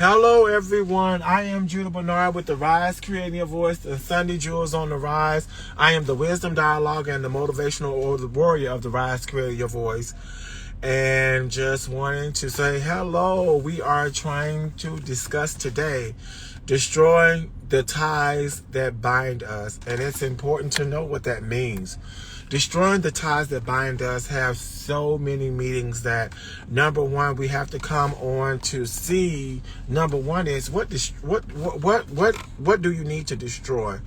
Hello, everyone. I am Judah Bernard with the Rise Creating Your Voice and Sunday Jewels on the Rise. I am the wisdom dialogue and the motivational or the warrior of the Rise Creating Your Voice. And just wanting to say hello. We are trying to discuss today destroying the ties that bind us. And it's important to know what that means. Destroying the ties that bind us have so many meanings that number one, we have to come on to see. Number one is what do you need to destroy?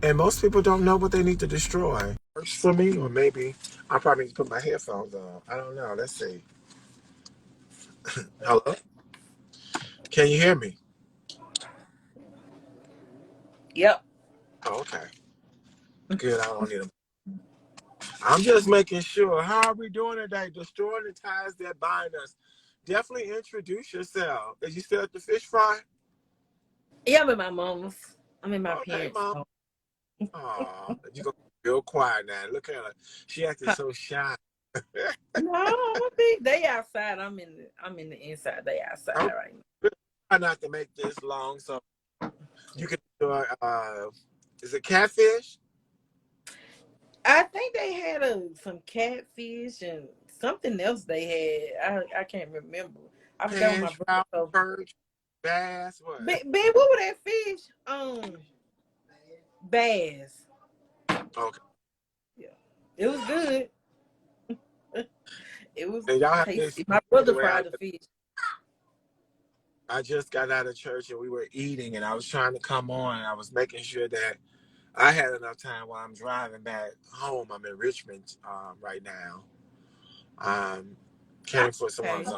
And most people don't know what they need to destroy. Works for me, or maybe I probably need to put my headphones on. I don't know. Let's see. Hello? Can you hear me? Yep. Oh, okay. Good. I don't need them. I'm just making sure. How are we doing today? Destroying the ties that bind us. Definitely introduce yourself. Is you still at the fish fry? Yeah, I'm in my mom's. I'm in my Okay, parents' mom. home. Oh, you go real quiet now. Look at her. She acting Huh. so shy. No, I'm a big. They outside. I'm in the inside. They outside I'm right trying not to make this long, so you can enjoy. Is it catfish? now. I think they had some catfish and something else they had. I can't remember. I forgot what Pan, my brother trout, told me. perch, bass, what? Ben, what was that fish? Bass. Okay. Yeah, it was good. It was And y'all have to tasty. excuse My me the brother way fried the fish. I just got out of church and we were eating and I was trying to come on and I was making sure that I had enough time while I'm driving back home. I'm in Richmond right now. Um, came for Okay, someone's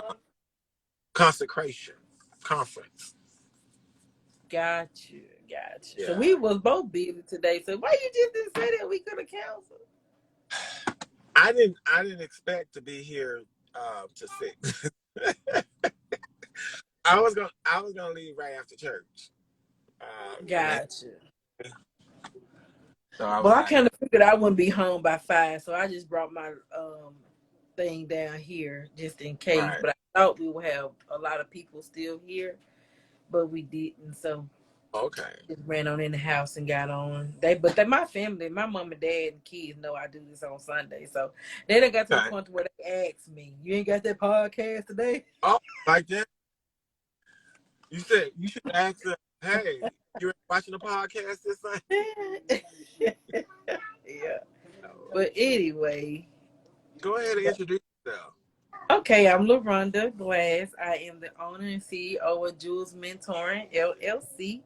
consecration conference. got you, got you. So Yeah. we was both busy today. So why you just didn't say that we could have canceled? I didn't expect to be here to six. I was gonna leave right after church. And then Gotcha. so I Well, was I like, kind of figured I wouldn't be home by 5, so I just brought my thing down here just in case. right, But I thought we would have a lot of people still here, but we didn't. So okay. just ran on in the house and got on. My family, my mom and dad and kids know I do this on Sunday. So they done got to the Okay. point where they asked me, "You ain't got that podcast today?" Oh, like that. You said you should ask her, hey, you're watching the podcast this Sunday? Yeah. But anyway, Go ahead and introduce yourself. okay, I'm LaRonda Glass. I am the owner and CEO of Jewels Mentoring LLC.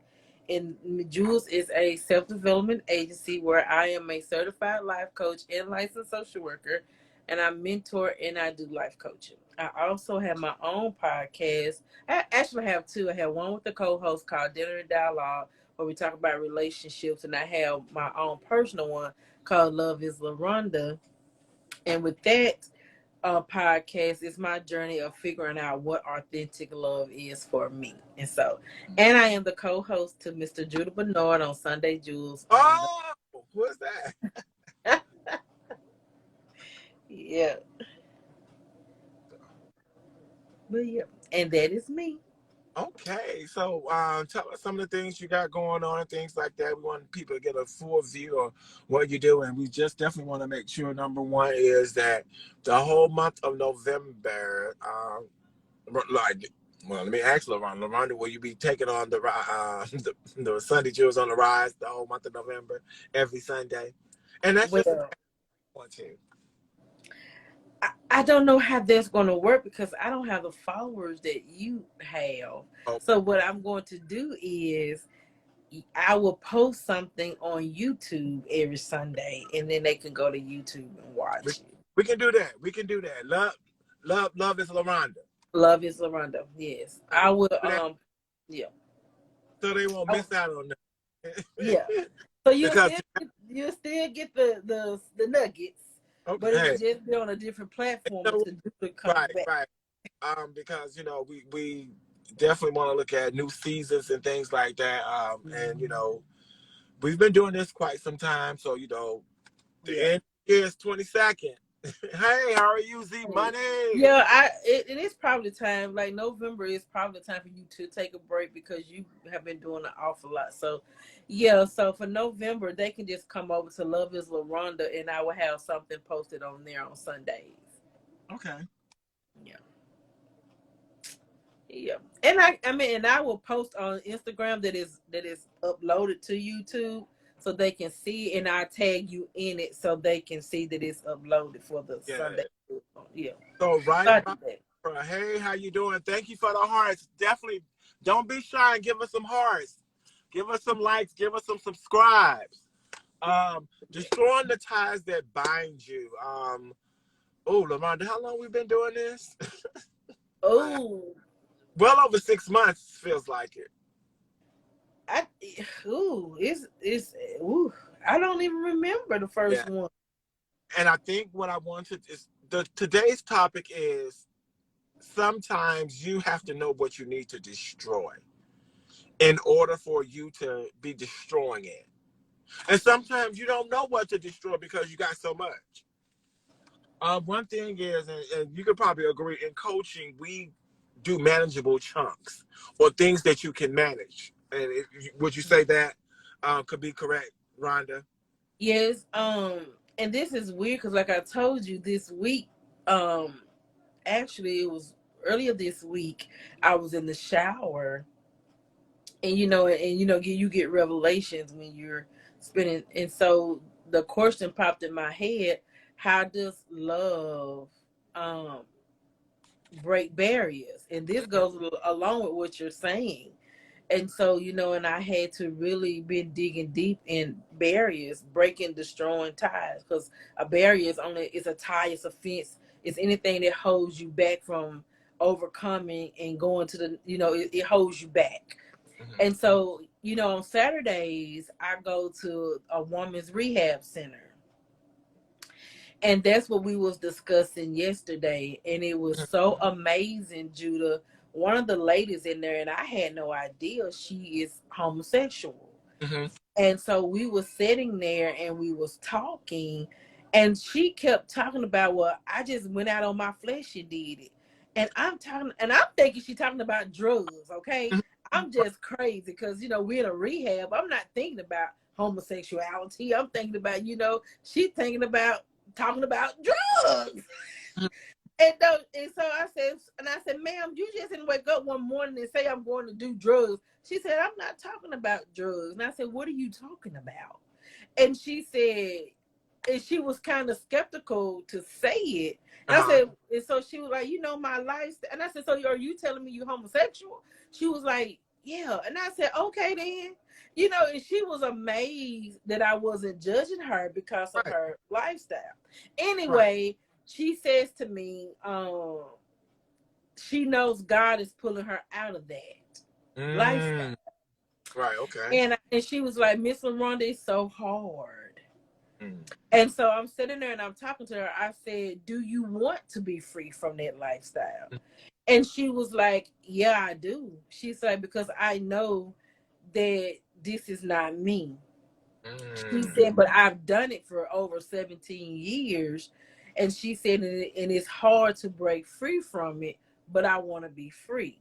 And Jewels is a self-development agency where I am a certified life coach and licensed social worker, and I mentor and I do life coaching. I also have my own podcast. I actually have two. I have one with the co-host called Dinner and Dialogue, where we talk about relationships, and I have my own personal one called Love is LaRonda. And with that podcast is my journey of figuring out what authentic love is for me. And I am the co-host to Mr. Judah Bernard on Sunday Jewels on Oh, who's that? the yeah. But yeah, and that is me. Okay, so tell us some of the things you got going on and things like that. We want people to get a full view of what you do, and we just definitely want to make sure number one is that the whole month of November, like, well, let me ask LaRonda, will you be taking on the Sunday Jewels on the Rise the whole month of November, every Sunday? And that's just a Well, one too. I don't know how that's going to work because I don't have the followers that you have. Oh, So what I'm going to do is I will post something on YouTube every Sunday, and then they can go to YouTube and we, watch it. we can do that. We can do that. Love is LaRonda. Love is LaRonda. Yes, I will. Do that Yeah, so they won't oh, miss out on that. yeah. So Because you'll still get the nuggets, but it'll okay, just be on a different platform you know, until Duda comes right, back. right. Because we definitely want to look at new seasons and things like that. And we've been doing this quite some time, so the Yeah. end is 22nd. Hey, how are you, Z Money? Yeah, it is probably time. Like November is probably the time for you to take a break because you have been doing an awful lot. So, yeah. So for November, they can just come over to Love Is LaRonda, and I will have something posted on there on Sundays. Okay. Yeah, yeah. And I will post on Instagram that is uploaded to YouTube so they can see, and I tag you in it so they can see that it's uploaded for the Sunday. Yeah. Yeah, So so right, I right. do that. Hey, how you doing? Thank you for the hearts. Definitely, don't be shy and give us some hearts. Give us some likes. Give us some subscribes. Destroying the ties that bind you. Oh, Lamont, how long we been doing this? Wow. Oh, Well over 6 months feels like it. I it's ooh. I don't even remember the Yeah. first one. And I think what I wanted is today's topic is sometimes you have to know what you need to destroy in order for you to be destroying it. And sometimes you don't know what to destroy because you got so much. One thing is, and you could probably agree, in coaching, we do manageable chunks or things that you can manage. And would you say that could be correct, Rhonda? Yes, and this is weird because, like I told you, this week, um, actually, it was earlier this week. I was in the shower, and you get revelations when you're spinning, and so the question popped in my head: how does love, um, break barriers? And this goes along with what you're saying. And so, and I had to really been digging deep in barriers, breaking, destroying ties, because a barrier is a tie, it's a fence, it's anything that holds you back from overcoming and going to it holds you back. Mm-hmm. And so, on Saturdays I go to a woman's rehab center, and that's what we was discussing yesterday, and it was so amazing, Judah. One of the ladies in there, and I had no idea she is homosexual. Mm-hmm. And so we was sitting there and we was talking, and she kept talking about, well, I just went out on my flesh and did it. And I'm thinking she talking about drugs, okay? I'm just crazy because we're in a rehab. I'm not thinking about homosexuality. I'm thinking about, she thinking about talking about drugs. And so I said, ma'am, you just didn't wake up one morning and say I'm going to do drugs. She said, I'm not talking about drugs. And I said, what are you talking about? And she said, and she was kind of skeptical to say it. And I Uh-huh. said, and so she was like, my lifestyle. And I said, so are you telling me you homosexual? She was like, yeah. And I said, okay then. And she was amazed that I wasn't judging her because of Right. her lifestyle. Right. Anyway, she says to me, she knows God is pulling her out of that lifestyle. Mm. Right. Okay. And she was like, Miss LaRonda, is so hard. Mm. And so I'm sitting there and I'm talking to her. I said, do you want to be free from that lifestyle? And she was like, yeah, I do. She's like, because I know that this is not me. She Mm. said, but I've done it for over 17 years. And she said, and it's hard to break free from it, but I want to be free.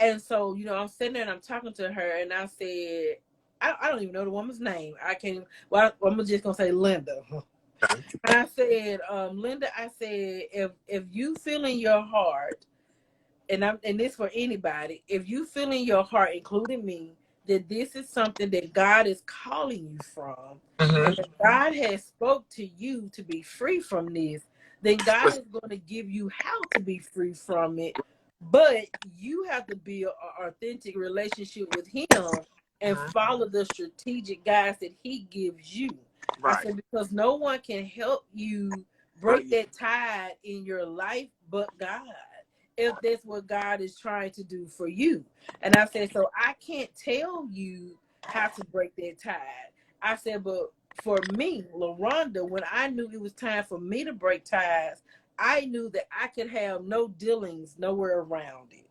And so, I'm sitting there and I'm talking to her, and I said, I don't even know the woman's name. I can't, well, I'm just going to say Linda. Okay. And I said, Linda, I said, if you feel in your heart, and this for anybody, if you feel in your heart, including me, that this is something that God is calling you from, and Mm-hmm. that God has spoke to you to be free from this, then God is going to give you how to be free from it. But you have to build an authentic relationship with Him and Uh-huh. follow the strategic guides that He gives you. I Right. said, because no one can help you But break that tide in your life but God, if that's what God is trying to do for you. And I said, so I can't tell you how to break that tide. I said, but for me, LaRonda, when I knew it was time for me to break ties, I knew that I could have no dealings nowhere around it.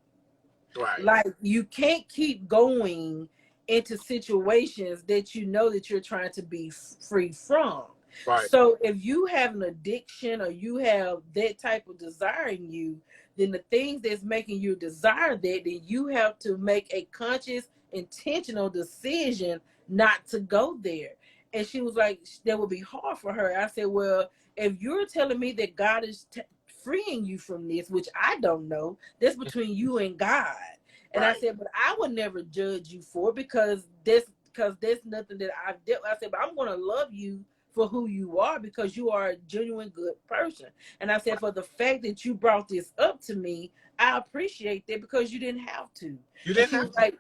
right. Like, you can't keep going into situations that you know that you're trying to be free from. Right. So if you have an addiction or you have that type of desire in you, then the things that's making you desire that, then you have to make a conscious, intentional decision not to go there. And she was like, that would be hard for her. I said, well, if you're telling me that God is freeing you from this, which I don't know, that's between you and God. And I Right. said, but I would never judge you for it because there's nothing that I've dealt. I said, but I'm gonna love you for who you are because you are a genuine good person. And I said, for the fact that you brought this up to me, I appreciate that because you didn't have to. You And didn't she was have to. like,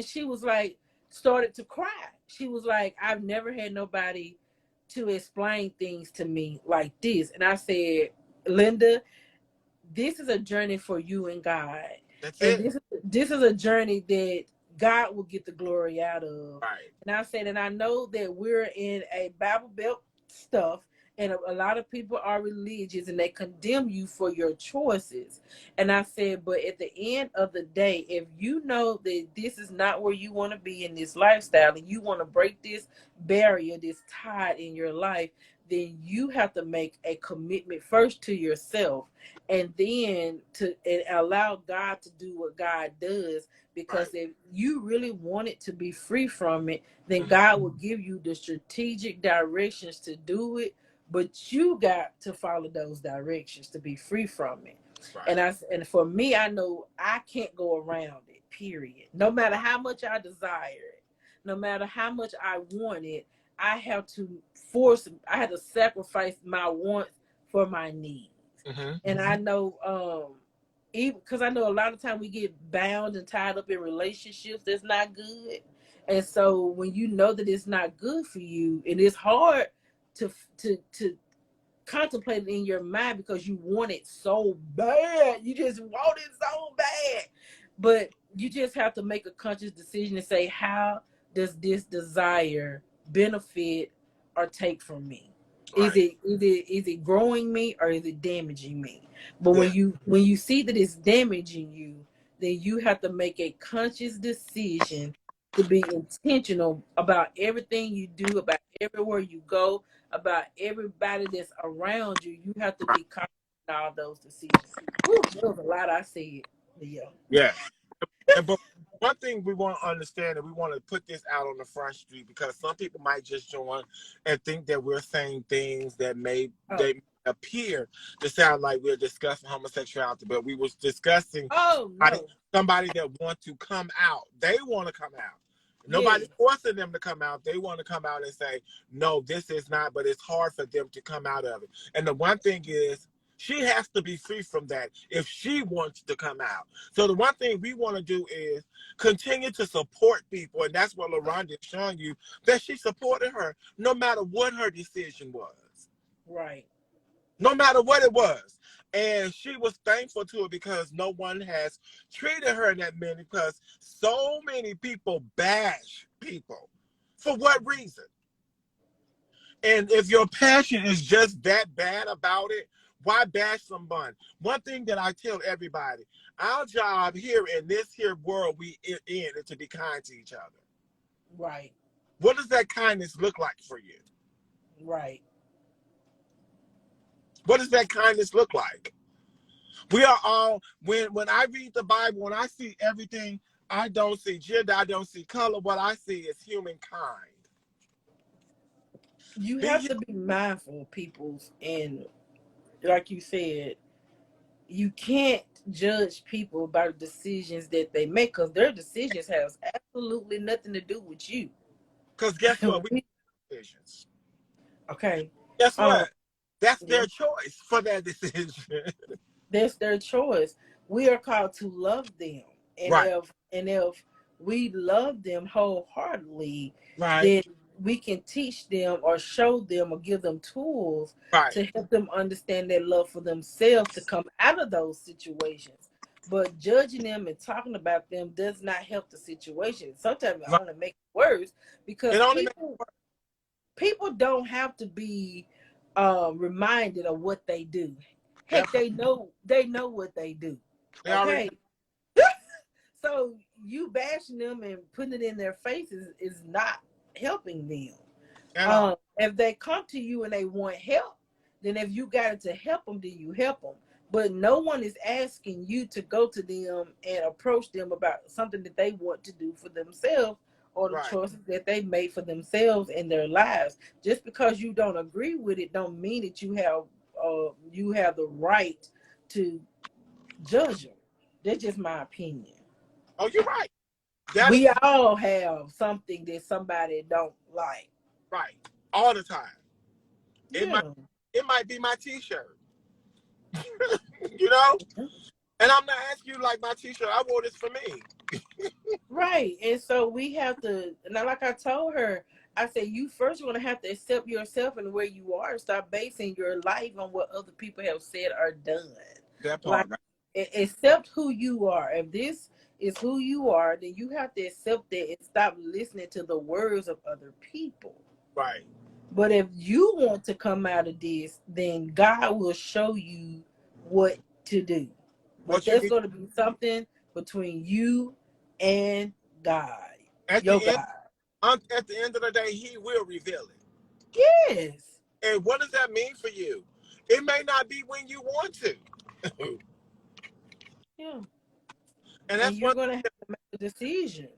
she was like, started to cry. She was like, I've never had nobody to explain things to me like this. And I said, Linda, this is a journey for you and God. That's And it. this is a journey that God will get the glory out of. Right. And I said, and I know that we're in a Bible Belt stuff, and a lot of people are religious and they condemn you for your choices. And I said, but at the end of the day, if you know that this is not where you want to be in this lifestyle and you want to break this barrier, this tide in your life, then you have to make a commitment first to yourself and then to and allow God to do what God does. Right. Because if you really want it to be free from it, then Mhm. God will give you the strategic directions to do it. But you got to follow those directions to be free from it. Right. And for me, I know I can't go around it. Period. No matter how much I desire it, no matter how much I want it, I have to I have to sacrifice my wants for my needs. Mm-hmm. And I know, even because I know a lot of time we get bound and tied up in relationships that's not good. And so when you know that it's not good for you, and it's hard to contemplate it in your mind because you want it so bad. You just want it so bad. But you just have to make a conscious decision and say, how does this desire benefit or take from me? Is Right. it growing me or is it damaging me? But Yeah. when you see that it's damaging you, then you have to make a conscious decision to be intentional about everything you do, about everywhere you go, about everybody that's around you. You have to be confident in all those decisions. Whew, there was a lot I said, Leo. Yeah. But one thing we want to understand, and we want to put this out on the front street, because some people might just join and think that we're saying things that Oh, they appear to sound like we're discussing homosexuality, but we was discussing oh somebody, no, somebody that want to come out. They want to come out. yes, Nobody's forcing them to come out. They want to come out and say, no, this is not, but it's hard for them to come out of it. And the one thing is, she has to be free from that if she wants to come out. So the one thing we want to do is continue to support people. And that's what LaRonda is showing you, that she supported her no matter what her decision was. right. No matter what it was. And she was thankful to it because no one has treated her in that manner, because so many people bash people. For what reason? And if your passion is just that bad about it, why bash someone? One thing that I tell everybody, our job here in this here world we in is to be kind to each other. Right, What does that kindness look like for you? right. What does that kindness look like? We are all, when I read the Bible, when I see everything, I don't see gender, I don't see color. What I see is humankind. You have Be to be mindful of people's, and like you said, you can't judge people by the decisions that they make because their decisions has absolutely nothing to do with you. Because guess what? We make decisions. Okay. Guess Um, what? That's yeah. their choice for that decision. That's their choice. We are called to love them. And Right. if we love them wholeheartedly, Right. then we can teach them or show them or give them tools Right. to help them understand their love for themselves to come out of those situations. But judging them and talking about them does not help the situation. Sometimes it Right. only makes it worse because It only makes people don't have to be reminded of what they do. that Heck, part. they know what they do. They already Okay. So you bashing them and putting it in their faces is not helping them. At all. If they come to you and they want help, then if you got it to help them, then you help them. But no one is asking you to go to them and approach them about something that they want to do for themselves or the Right. choices that they made for themselves in their lives. Just because you don't agree with it, don't mean that you have the right to judge them. That's just my opinion. Oh, you're right. That We is all have something that somebody don't like. right. All the time. It might Yeah. it might be my t-shirt. you know? And I'm not asking you like my t-shirt. I wore this for me. Right. And so we have to, now, like I told her, I said, you first going to have to accept yourself and where you are and stop basing your life on what other people have said or done. That Like, part, right? accept who you are. If this is who you are, then you have to accept that and stop listening to the words of other people. Right. But if you want to come out of this, then God will show you what to do. But What you there's need going to be something between you and God, at your the end God. at the end of the day, he will reveal it. Yes. And what does that mean for you? It may not be when you want to. Yeah. And And that's you're one going to have to make a decision.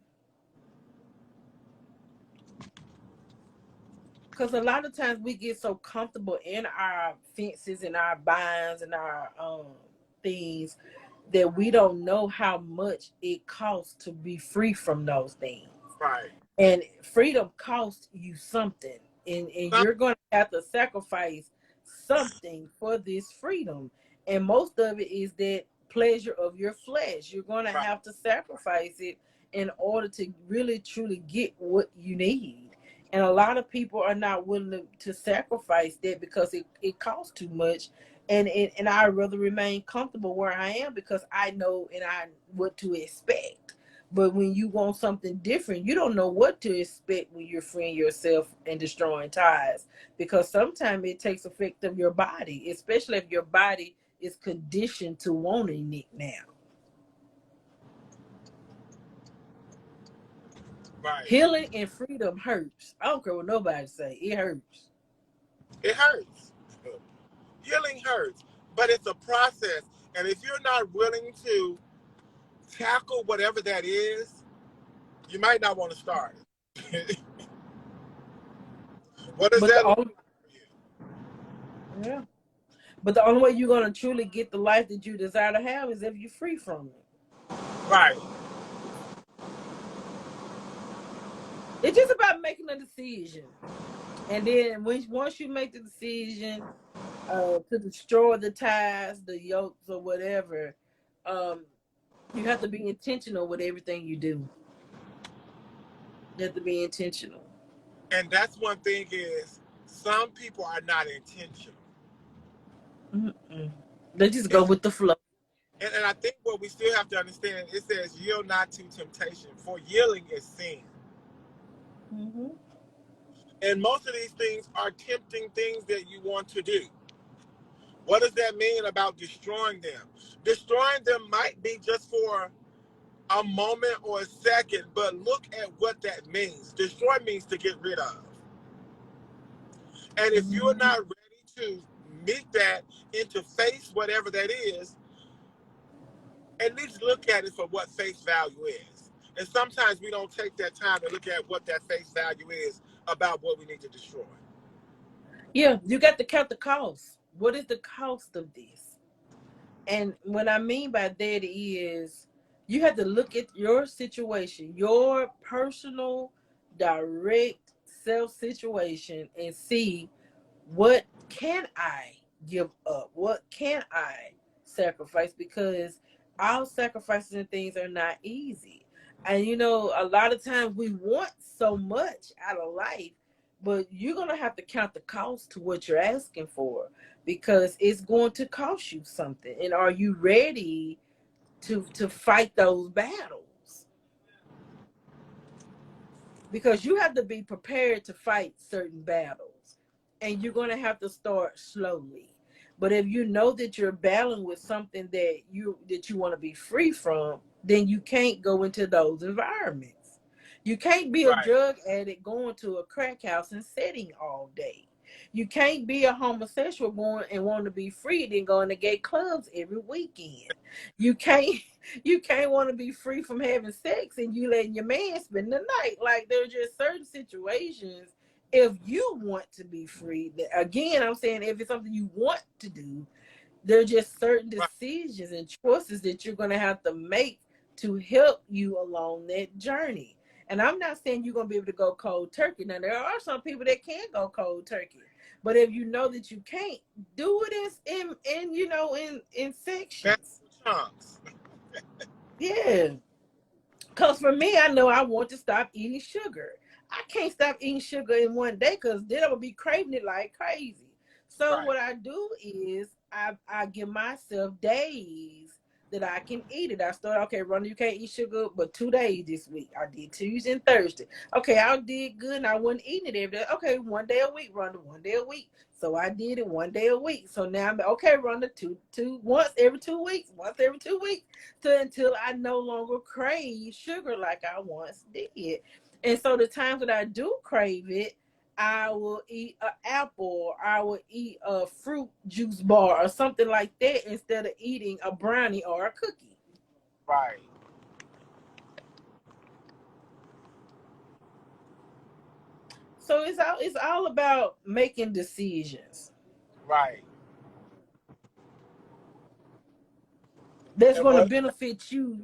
Because a lot of times we get so comfortable in our fences and our binds and our things that we don't know how much it costs to be free from those things. right. And freedom costs you something, and Some, you're going to have to sacrifice something for this freedom. And most of it is that pleasure of your flesh. You're going to right. have to sacrifice it in order to really truly get what you need. And a lot of people are not willing to sacrifice that because it costs too much. And I'd rather remain comfortable where I am because I know and I what to expect. But when you want something different, you don't know what to expect when you're freeing yourself and destroying ties. Because sometimes it takes effect of your body, especially if your body is conditioned to wanting it now. Right. Healing and freedom hurts. I don't care what nobody say. It hurts. It hurts. Healing hurts. But it's a process. And if you're not willing to tackle whatever that is, you might not want to start it. What does But the that look only like for you? yeah. But the only way you're gonna truly get the life that you desire to have is if you're free from it. Right. It's just about making a decision. And then once you make the decision to destroy the ties, the yokes, or whatever, um, you have to be intentional with everything you do. You have to be intentional. And that's one thing is some people are not intentional. Mm-mm. They just go It's, with the flow. and I think what we still have to understand, it says yield not to temptation, for yielding is sin. Hmm. And most of these things are tempting things that you want to do. What does that mean about destroying them? Destroying them might be just for a moment or a second, but look at what that means. Destroy means to get rid of. And if you're Hmm. not ready to meet that and to face whatever that is, at least look at it for what face value is. And sometimes we don't take that time to look at what that face value is about what we need to destroy. Yeah, you got to count the cost. What is the cost of this? And what I mean by that is you have to look at your situation, your personal, direct self situation, and see what can I give up? What can I sacrifice? Because our sacrifices and things are not easy. And a lot of times we want so much out of life, but you're gonna have to count the cost to what you're asking for because it's going to cost you something. And are you ready to fight those battles? Because you have to be prepared to fight certain battles, and you're going to have to start slowly. But if you know that you're battling with something that you want to be free from, then you can't go into those environments. You can't be a Right. drug addict going to a crack house and sitting all day. You can't be a homosexual going and want to be free then going to gay clubs every weekend. You can't you can't want to be free from having sex and you letting your man spend the night. Like there's just certain situations if you want to be free. Again, I'm saying if it's something you want to do, there are just certain Right. decisions and choices that you're going to have to make to help you along that journey. And I'm not saying you're going to be able to go cold turkey. Now, there are some people that can go cold turkey. But if you know that you can't, do it in you know, in That's sections. chunks. Yeah. Because for me, I know I want to stop eating sugar. I can't stop eating sugar in one day because then I would be craving it like crazy. So Right. what I do is I give myself days that I can eat it. I start, okay, Rhonda, you can't eat sugar but 2 days this week. I did Tuesday and Thursday. Okay, I did good and I wasn't eating it every day. Okay, 1 day a week, Rhonda, 1 day a week. So I did it 1 day a week. So now I'm okay, Rhonda, once every 2 weeks, once every 2 weeks until I no longer crave sugar like I once did. And so the times that I do crave it, I will eat an apple, or I will eat a fruit juice bar or something like that instead of eating a brownie or a cookie. Right. So it's all about making decisions Right. that's And going to what benefit you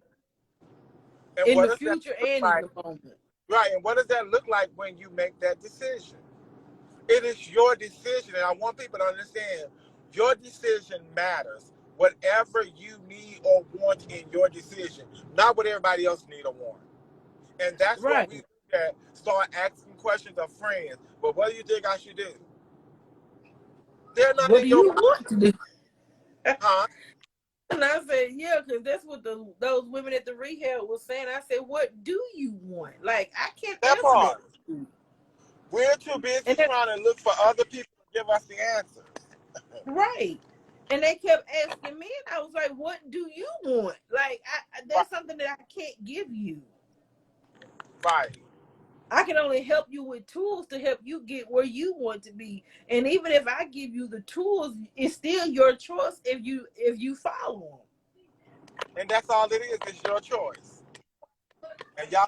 and in what the does that future look and in like? the moment. Right. And what does that look like when you make that decision? It is your decision, and I want people to understand your decision matters. Whatever you need or want in your decision, not what everybody else need or want. And that's what we Right. look at. Start asking questions of friends. But what do you think I should do? They're not What in do your you want to do? huh? And I said, yeah, because that's what those women at the rehab was saying. I said, what do you want? Like, I can't That answer that part. for you. We're too busy And that, trying to look for other people to give us the answers. right. And they kept asking me, and I was like, what do you want? Like, Right. that's something that I can't give you. Right. I can only help you with tools to help you get where you want to be. And even if I give you the tools, it's still your choice if you follow them. And that's all it is. It's your choice. And y'all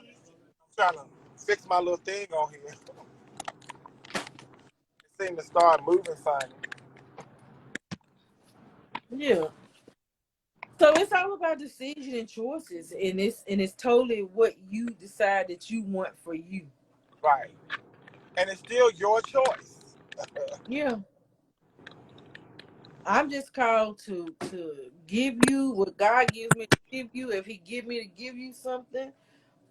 trying to fix my little thing on here. It seemed to start moving funny. Yeah. So it's all about decision and choices, and it's totally what you decide that you want for you. Right. And it's still your choice. Yeah, I'm just called to give you what God gives me to give you. If He give me to give you something,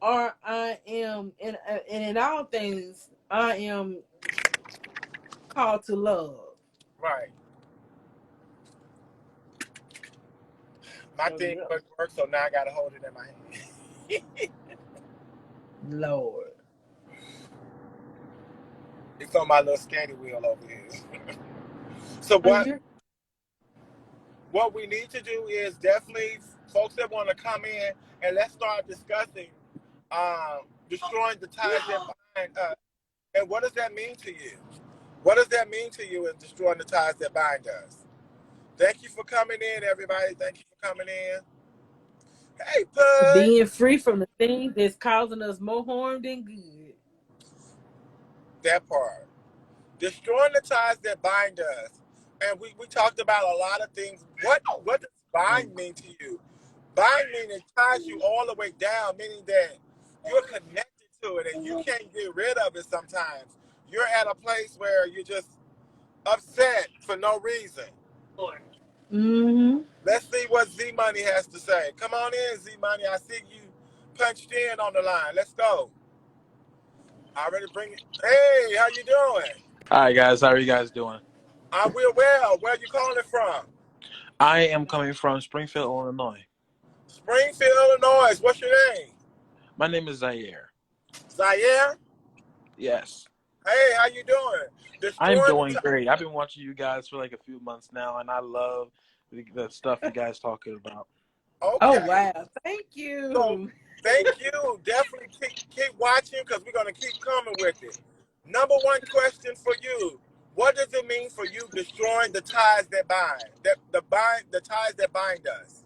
or I am, and in all things, I am called to love. Right. My So thing yeah, wouldn't work, so now I gotta hold it in my hand. Lord. It's on my little skating wheel over here. So Oh, what you're what we need to do is definitely folks that want to come in and let's start discussing destroying the ties that bind us. And what does that mean to you? What does that mean to you in destroying the ties that bind us? Thank you for coming in, everybody. Thank you for coming in. Hey, Pud. being free from the things that's causing us more harm than good. That part. Destroying the ties that bind us. And we talked about a lot of things. What does bind mean to you? Bind meaning it ties you all the way down, meaning that you're connected to it and you can't get rid of it sometimes. You're at a place where you're just upset for no reason. Mm-hmm. Let's see what Z Money has to say. Come on in, Z Money. I see you punched in on the line. Let's go. I already bring it. Hey, how you doing? Hi guys, how are you guys doing? We're well. Where you calling from? I am coming from Springfield, Illinois. Springfield, Illinois. What's your name? My name is Zaire. Zaire. Yes. Hey, how you doing? I'm Destroying the doing great. I've been watching you guys for like a few months now, and I love the stuff you guys talking about. Oh Okay. wow! Thank So you. Thank you. Definitely keep watching because we're gonna keep coming with it. Number one question for you: what does it mean for you destroying the ties that bind? The ties that bind us.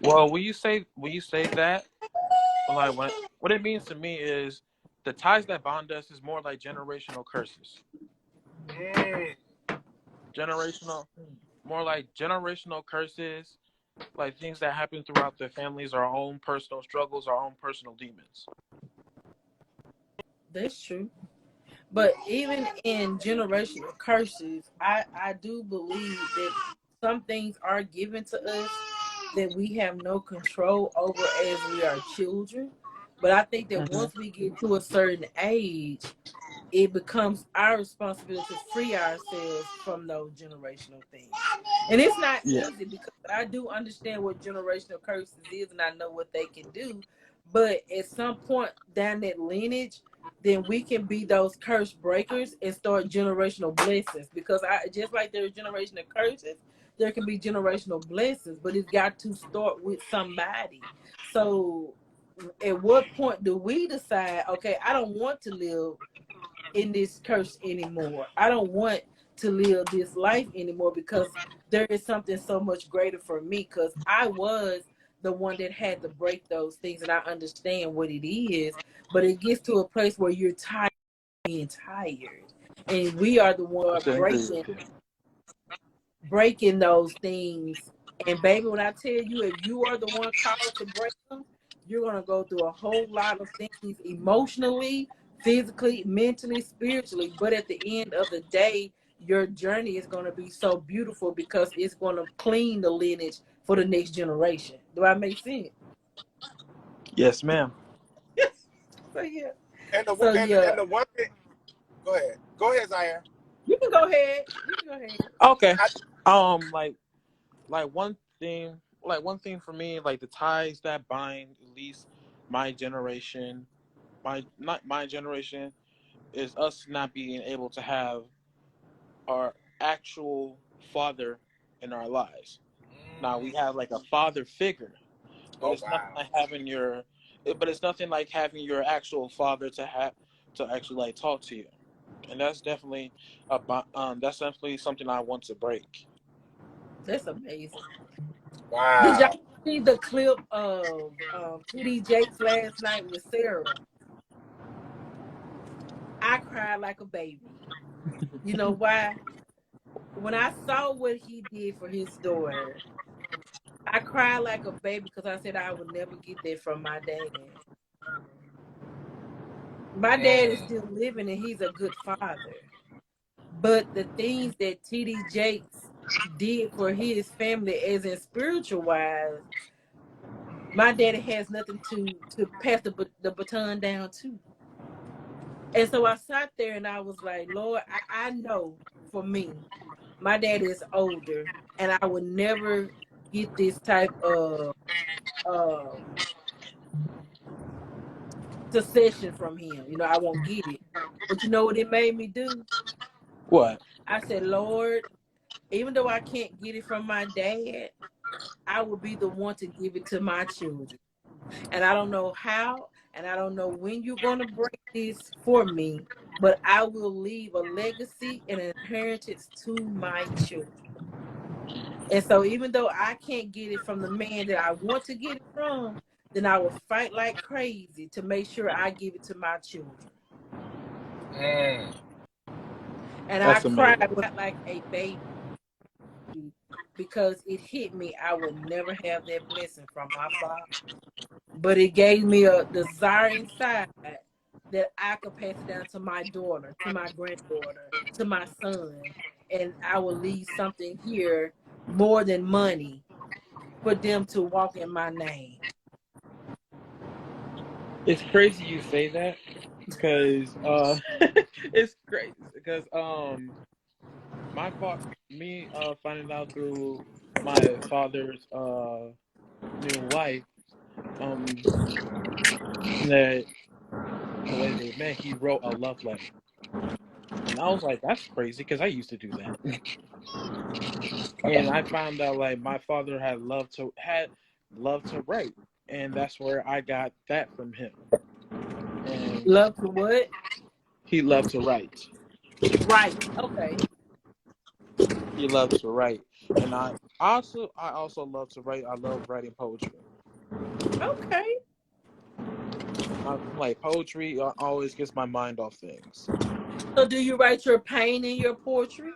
Well, when you say that, like what it means to me is the ties that bond us is more like generational curses. Mm, Generational, more like generational curses, like things that happen throughout the families, our own personal struggles, our own personal demons. That's true. But even in generational curses, I do believe that some things are given to us that we have no control over as we are children. But I think that Hmm. once we get to a certain age, it becomes our responsibility to free ourselves from those generational things. And it's not Yeah. easy because I do understand what generational curses is and I know what they can do. But at some point down that lineage, then we can be those curse breakers and start generational blessings. Because I just like there are generational curses, there can be generational blessings, but it's got to start with somebody. So at what point do we decide, okay, I don't want to live in this curse anymore. I don't want to live this life anymore because there is something so much greater for me because I was the one that had to break those things and I understand what it is. But it gets to a place where you're tired of being tired. And we are the one I agree breaking with you. those things. And baby, when I tell you, if you are the one called to break them, you're gonna go through a whole lot of things emotionally, physically, mentally, spiritually. But at the end of the day, your journey is gonna be so beautiful because it's gonna clean the lineage for the next generation. Do I make sense? Yes, ma'am. So yeah. and the So yeah, and the one thing. Go ahead. Go ahead, Zaire. you can go ahead. You can go ahead. Okay. I, Like one thing for me, like the ties that bind at least my generation, my not my generation, is us not being able to have our actual father in our lives. Now we have like a father figure, but oh it's nothing wow. like having your, but it's nothing like having your actual father to actually like talk to you, and that's definitely something I want to break. That's amazing. Did y'all Wow. see the clip of TD Jakes last night with Sarah? I cried like a baby. You know why? When I saw what he did for his daughter, I cried like a baby because I said I would never get that from my dad. My dad is Mm, still living and he's a good father. But the things that TD Jakes did for his family, as in spiritual wise, my daddy has nothing to pass the baton down to. And so I sat there and I was like, Lord, I know for me, my dad is older and I would never get this type of um, succession from him. You know, I won't get it. But you know what it made me do? What? I said, Lord, even though I can't get it from my dad, I will be the one to give it to my children. And I don't know how, and I don't know when you're going to break this for me, but I will leave a legacy and an inheritance to my children. And so, even though I can't get it from the man that I want to get it from, then I will fight like crazy to make sure I give it to my children. mm. And I That's cried amazing. like a baby because it hit me. I would never have that blessing from my father. But it gave me a desire inside that I could pass it down to my daughter, to my granddaughter, to my son, and I will leave something here more than money for them to walk in my name. It's crazy you say that because it's crazy because my fa- me finding out through my father's new wife um that the way they met, he wrote a love letter, and I was like, that's crazy because I used to do that. And I found out like my father had loved to write, and that's where I got that from him. And Love to what? he loved to write. Right. Okay. He loves to write, and I also love to write. I love writing poetry. Okay. I like poetry. Always gets my mind off things. So do you write your pain in your poetry?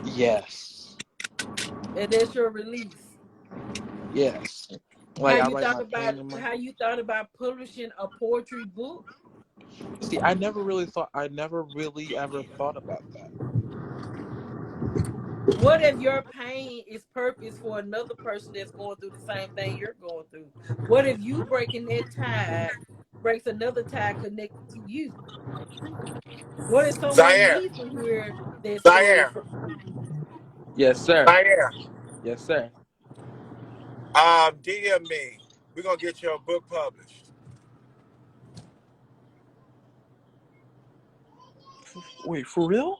Yes, And that's your release. yes. How Like I you write thought my about pain in my. how you thought about publishing a poetry book? See, I never really thought. I never really ever thought about that. What if your pain is purpose for another person that's going through the same thing you're going through? What if you breaking that tide breaks another tide connected to you? What if someone Zaire, needs to hear that story Zaire, from you? Yes, sir. Zaire. Yes, sir. DM me. We're gonna get your book published. Wait, for real?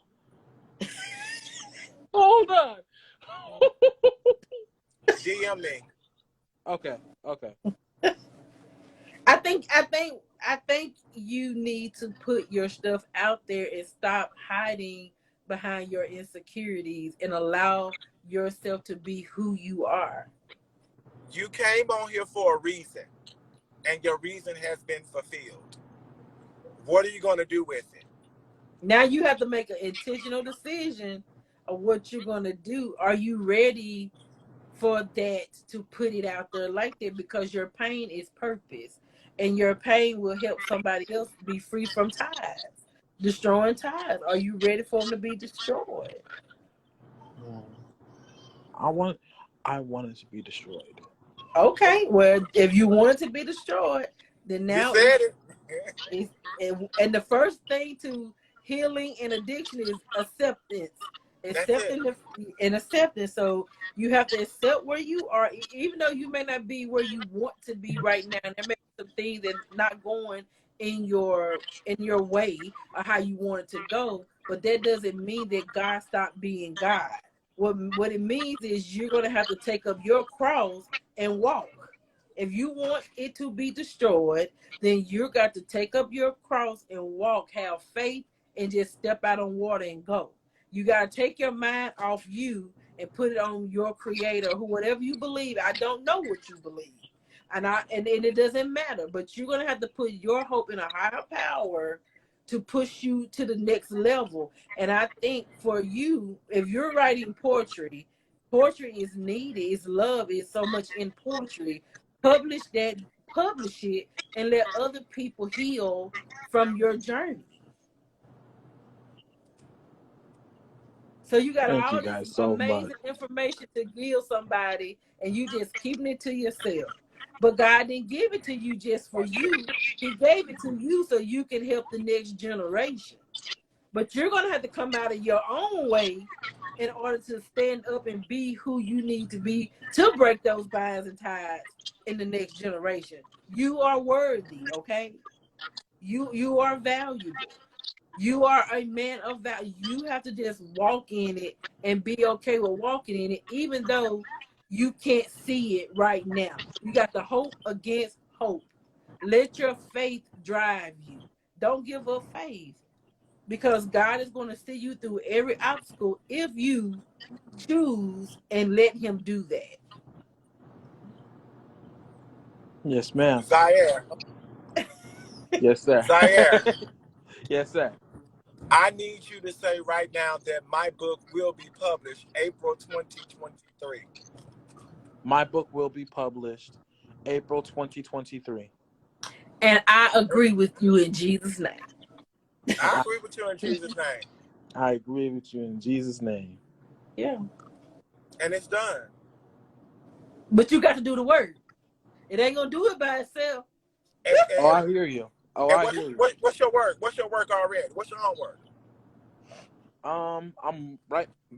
Hold on. DM me. Okay. Okay. I think you need to put your stuff out there and stop hiding behind your insecurities and allow yourself to be who you are. You came on here for a reason, and your reason has been fulfilled. What are you gonna do with it? Now you have to make an intentional decision of what you're going to do. Are you ready for that to put it out there like that? Because your pain is purpose, and your pain will help somebody else be free from ties, destroying ties. Are you ready for them to be destroyed? Hmm. I want. I want it to be destroyed. Okay, well, if you want it to be destroyed, then You now said it. it's and the first thing to healing and addiction is acceptance. That's it. Accepting and acceptance. So you have to accept where you are, even though you may not be where you want to be right now. There may be some things that not going in your way or how you want it to go, but that doesn't mean that God stopped being God. What it means is you're gonna have to take up your cross and walk. If you want it to be destroyed, then you got to take up your cross and walk, have faith, and just step out on water and go. You got to take your mind off you and put it on your creator, who whatever you believe. I don't know what you believe. And it doesn't matter, but you're gonna have to put your hope in a higher power to push you to the next level. And I think for you, if you're writing poetry, poetry is needed, it's love, is so much in poetry. Publish that, publish it, and let other people heal from your journey. So you got Thank you all this guys so much. amazing information to give somebody, and you just keeping it to yourself. But God didn't give it to you just for you. He gave it to you so you can help the next generation. But you're gonna have to come out of your own way in order to stand up and be who you need to be to break those binds and ties in the next generation. You are worthy, okay? You are valuable. You are a man of value. You have to just walk in it and be okay with walking in it, even though you can't see it right now. You got the hope against hope. Let your faith drive you. Don't give up faith, because God is going to see you through every obstacle if you choose and let Him do that. Yes, ma'am. Zaire, Yes, sir. Zaire, Yes, sir. I need you to say right now that my book will be published April 2023. My book will be published April 2023. And I agree with you in Jesus' name. I I, agree with you in Jesus' name. I agree with you in Jesus' name. Yeah. And it's done. But you got to do the work. It ain't going to do it by itself. And, Oh, and, I hear you. Oh, and I hear you. what's your work? What's your work already? What's your homework? I'm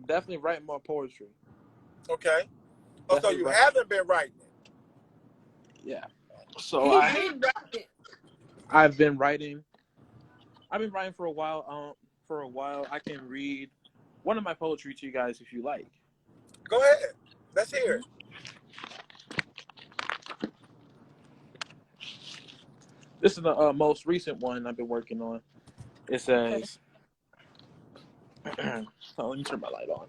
definitely writing more poetry. Okay. Oh, so Definitely you writing. haven't been writing it. Yeah. So He been right. I've been writing. I've been writing for a while. I can read one of my poetry to you guys if you like. Go ahead. Let's hear Mhm. it. This is the most recent one I've been working on. It Okay. says, so let me turn my light on.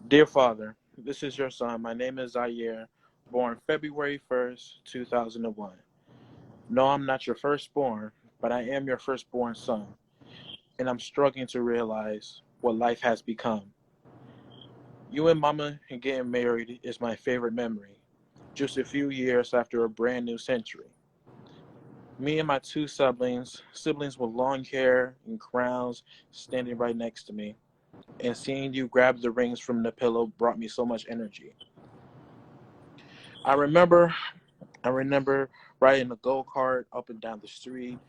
Dear Father, this is your son. My name is Zaire, born February 1st, 2001. No, I'm not your firstborn, but I am your firstborn son, and I'm struggling to realize what life has become. You and Mama and getting married is my favorite memory, just a few years after a brand new century. Me and my two siblings with long hair and crowns, standing right next to me, and seeing you grab the rings from the pillow brought me so much energy. I remember I remember riding a go-kart up and down the street,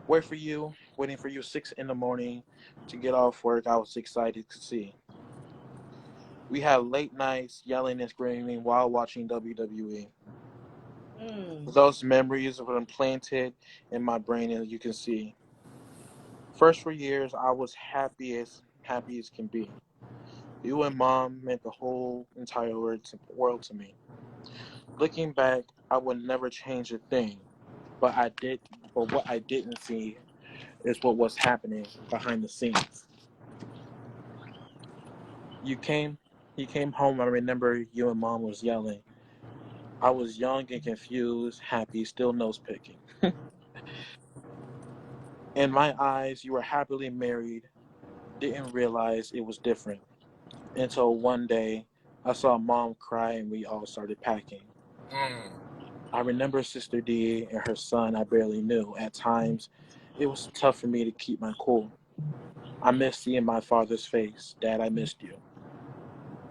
waiting for you 6 in the morning to get off work. I was excited to see. We had late nights yelling and screaming while watching WWE. Mm. Those memories were implanted in my brain, as you can see. First, for years, I was happy as can be. You and Mom meant the whole entire world to me. Looking back, I would never change a thing, but I did. But what I didn't see is what was happening behind the scenes. You came, you came home. I remember you and Mom was yelling. I was young and confused, happy, still nose picking. In my eyes, you were happily married. Didn't realize it was different until one day I saw Mom cry and we all started packing. Mm. I remember Sister D and her son I barely knew. At times, it was tough for me to keep my cool. I missed seeing my father's face. Dad, I missed you.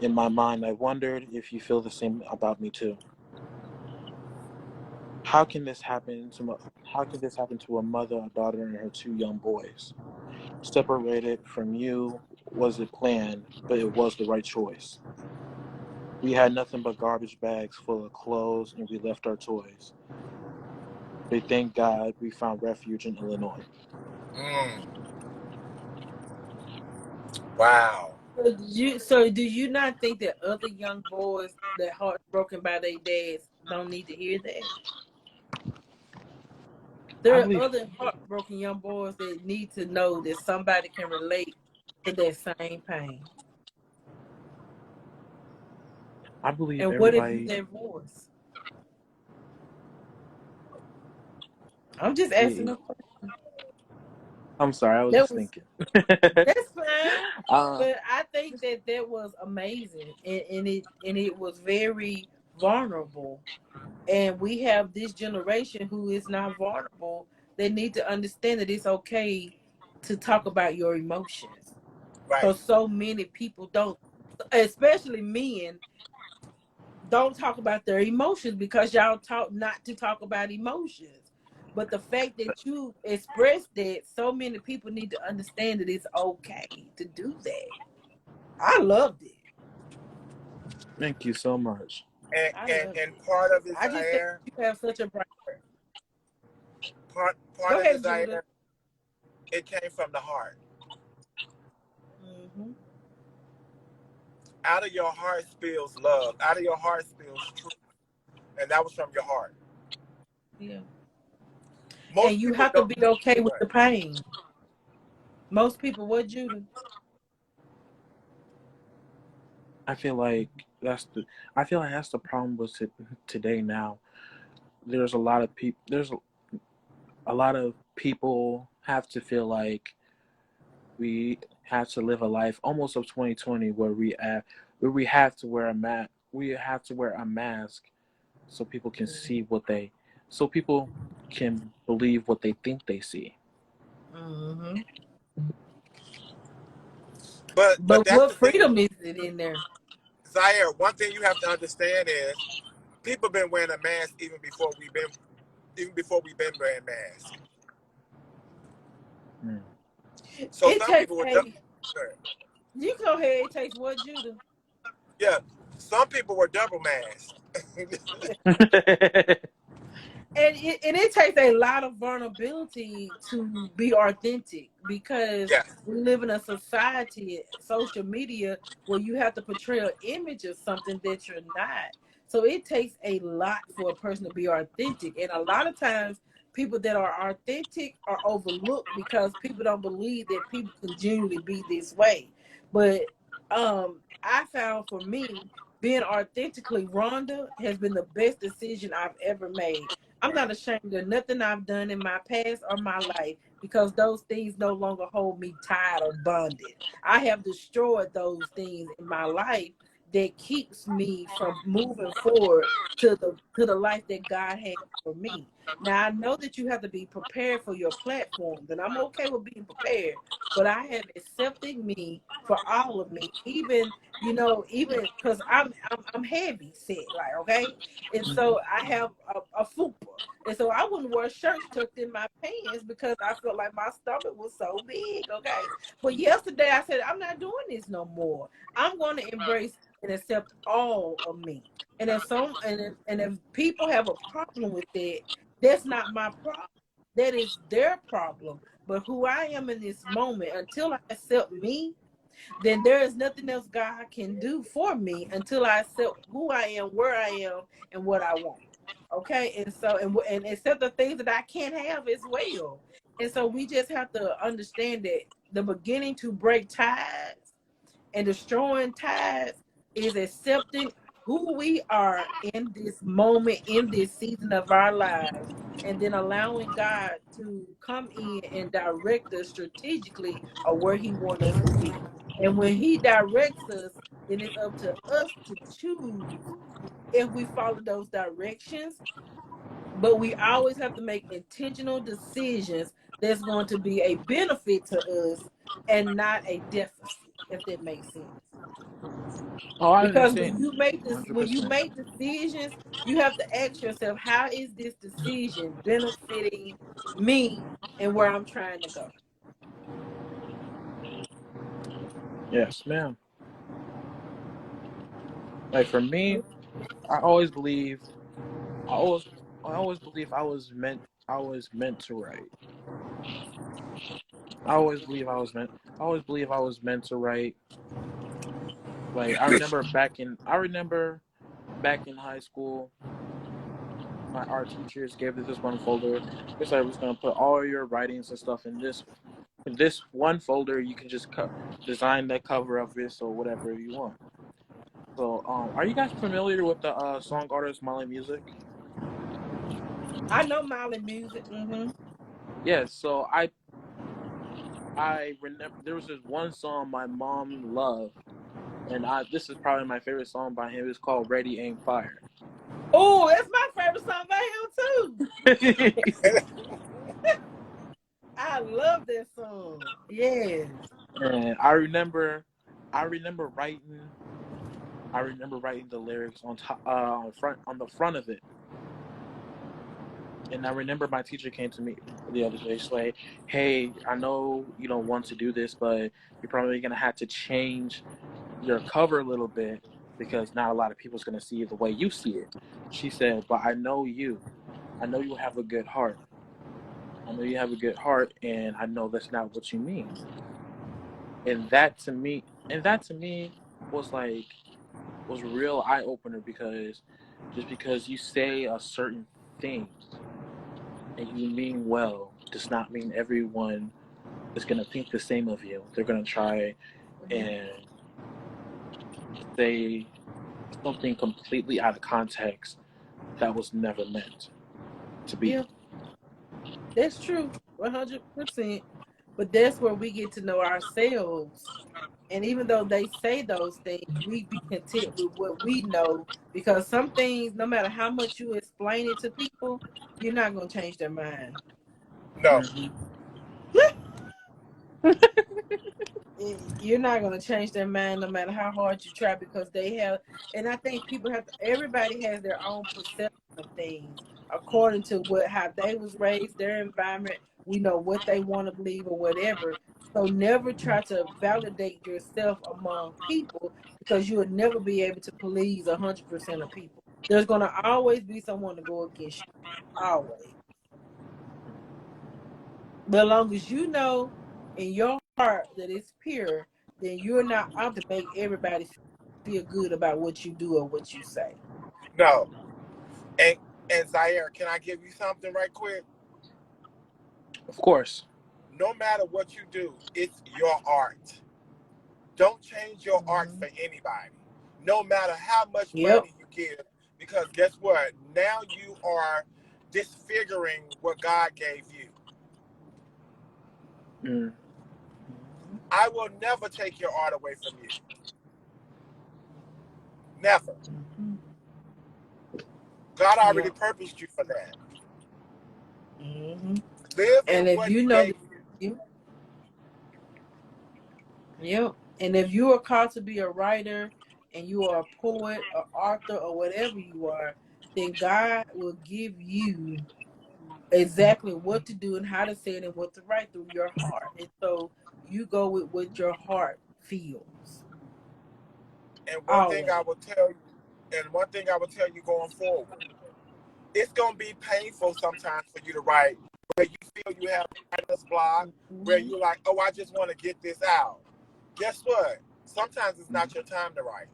In my mind, I wondered if you feel the same about me too. How can this happen to how can this happen to a mother, a daughter, and her two young boys? Separated from you was a plan, but it was the right choice. We had nothing but garbage bags full of clothes, and we left our toys. But thank God we found refuge in Illinois. Mm. Wow. So do you not think that other young boys that heartbroken by their dads don't need to hear that? I There are believe other heartbroken young boys that need to know that somebody can relate to that same pain. I believe And what if you everybody. their voice? I'm just asking a question. I'm sorry, I was That just was thinking. That's fine, uh, but I think that that was amazing, and it was very vulnerable. And we have this generation who is not vulnerable. They need to understand that it's okay to talk about your emotions, Right. because so many people don't, especially men, don't talk about their emotions because y'all taught not to talk about emotions. But the fact that you expressed that, so many people need to understand that it's okay to do that. I loved it. Thank you so much. And I and loved and it. part of his I just think Zaire, you have such a bright. part Go of his ahead, Judah. Zaire, it came from the heart. Hmm. Out of your heart spills love. Out of your heart spills truth, and that was from your heart. Yeah, and Most you people have to don't. be okay with Right. the pain. Most people, what, Judah? I feel like that's the. I feel like that's the problem with today now. There's a lot of people. There's a lot of people have to feel like we have to live a life almost of 2020 where we have to wear a mask. We have to wear a mask so people can see so people can believe what they think they see. Hmm. But But that's what the thing, freedom is it in there? Zaire. One thing you have to understand is people been wearing a mask even before we've been wearing masks. Mm. So It some takes people were a. You go ahead. It takes what, Judah? yeah, some people were double masked. it takes a lot of vulnerability to be authentic, because Yeah. we live in a society, social media, where you have to portray an image of something that you're not. So it takes a lot for a person to be authentic, and a lot of times people that are authentic are overlooked because people don't believe that people can genuinely be this way. But I found, for me, being authentically Rhonda has been the best decision I've ever made. I'm not ashamed of nothing I've done in my past or my life, because those things no longer hold me tied or bonded. I have destroyed those things in my life that keeps me from moving forward to the life that God has for me. Now I know that you have to be prepared for your platforms, and I'm okay with being prepared, but I have accepted me for all of me, even even because I'm heavy set, like, okay, and so I have a fupa, and so I wouldn't wear shirts tucked in my pants because I felt like my stomach was so big, okay. But yesterday I said I'm not doing this no more. I'm going to embrace and accept all of me. And if people have a problem with that, that's not my problem. That is their problem. But who I am in this moment, until I accept me, then there is nothing else God can do for me until I accept who I am, where I am, and what I want. Okay, and so and accept the things that I can't have as well. And so we just have to understand that the beginning to break ties and destroying ties is accepting who we are in this moment, in this season of our lives, and then allowing God to come in and direct us strategically of where He wants us to be. And when He directs us, then it's up to us to choose if we follow those directions. But we always have to make intentional decisions that's going to be a benefit to us and not a deficit, if that makes sense. Oh, I Because understand you, hundred when you percent. make decisions, you have to ask yourself, how is this decision benefiting me and where I'm trying to go? Yes, ma'am. Like for me, I always believed, I always, I always believe I was meant to write. I always believe I was meant to write. Like I remember back in high school, my art teachers gave us this one folder. They said I was gonna put all your writings and stuff in this one folder. You can just design the cover of this or whatever you want. So, are you guys familiar with the song artist Molly Music? I know Miley music. Mm-hmm. Yes. So I remember there was this one song my mom loved, and I this is probably my favorite song by him. It's called "Ready Aim Fire." Oh, that's my favorite song by him too. I love that song. Yes. And writing. I remember writing the lyrics on top, on the front of it. And I remember my teacher came to me the other day. She's like, "Hey, I know you don't want to do this, but you're probably gonna have to change your cover a little bit because not a lot of people's gonna see it the way you see it." She said, "But I know you. I know you have a good heart. I know you have a good heart, and I know that's not what you mean." And that to me was like was a real eye opener because just because you say a certain thing and you mean well does not mean everyone is gonna think the same of you. They're gonna try and say something completely out of context that was never meant to be. Yeah, that's true. 100%. But that's where we get to know ourselves. And even though they say those things, we be content with what we know, because some things, no matter how much you explain it to people, you're not going to change their mind. No. Mm-hmm. You're not going to change their mind no matter how hard you try, because they have, and I think people have to, everybody has their own perception of things according to how they was raised, their environment, we know what they want to believe or whatever. So never try to validate yourself among people, because you will never be able to please 100% of people. There's gonna always be someone to go against you. Always. But as long as you know in your heart that it's pure, then you're not out to make everybody feel good about what you do or what you say. No. And Zaire, can I give you something right quick? Of course. No matter what you do, it's your art. Don't change your art Mm-hmm. for anybody. No matter how much Yep. money you give, because guess what? Now you are disfiguring what God gave you. Mm. I will never take your art away from you. Never. Mm-hmm. God already Yep. purposed you for that. Mm-hmm. Live in And if what you He know gave that, you. yep. And if you are called to be a writer and you are a poet or author or whatever you are, then God will give you exactly what to do and how to say it and what to write through your heart. And so you go with what your heart feels. And one thing I Always. will tell you, and one thing I will tell you going forward, it's gonna be painful sometimes for you to write where you feel you have writer's block, where Mm-hmm. you're like, oh, I just want to get this out. Guess what? Sometimes it's not your time to write.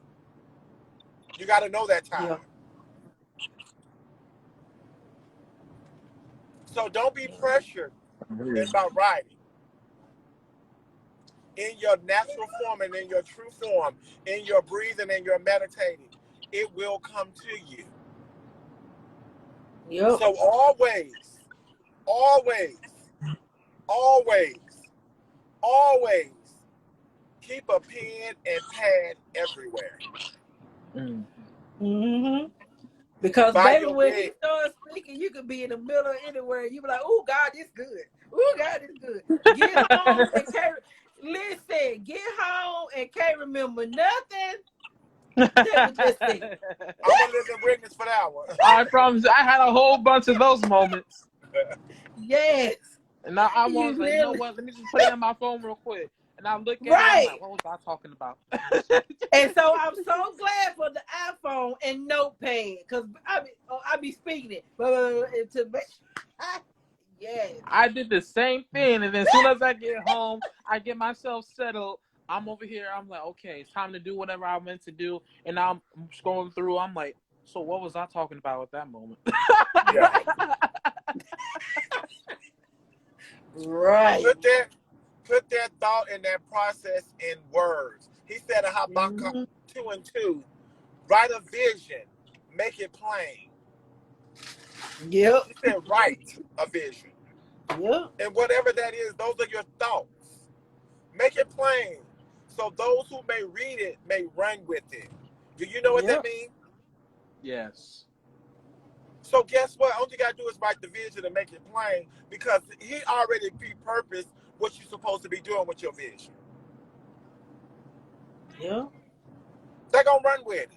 You got to know that Yeah. time. So don't be Yeah. pressured about writing. In your natural form and in your true form, in your breathing and your meditating, it will come to you. Yep. So always, always, always, always keep a pen and pad everywhere. Mm. Mm-hmm. Because By baby, your when he bed. starts speaking, you could be in the middle of anywhere. You be like, "Oh God, this good. Oh God, this good." Get home and can't listen. Get home and can't remember nothing that was just said. I'm a living witness for that one. I promise. I had a whole bunch of those moments, Yes, and I you was like, you know literally what? Let me just put it in my phone real quick. And I look at it. I'm right. like, what was I talking about? And so I'm so glad for the iPhone and Notepad because I be speaking it, to make yes, I did the same thing, and then as soon as I get home, I get myself settled. I'm over here. I'm like, okay, it's time to do whatever I meant to do, and now I'm scrolling through. I'm like, so what was I talking about at that moment? Yeah. right, right. Put that thought and that process in words. He said in Habakkuk Mm-hmm. 2:2, write a vision, make it plain. Yep, He said, write a vision. yep, And whatever that is, those are your thoughts. Make it plain. So those who may read it may run with it. Do you know what that yep, means? Yes. So guess what? All you gotta do is write the vision and make it plain because he already pre-purposed what you're supposed to be doing with your vision. yep, They're gonna run with it.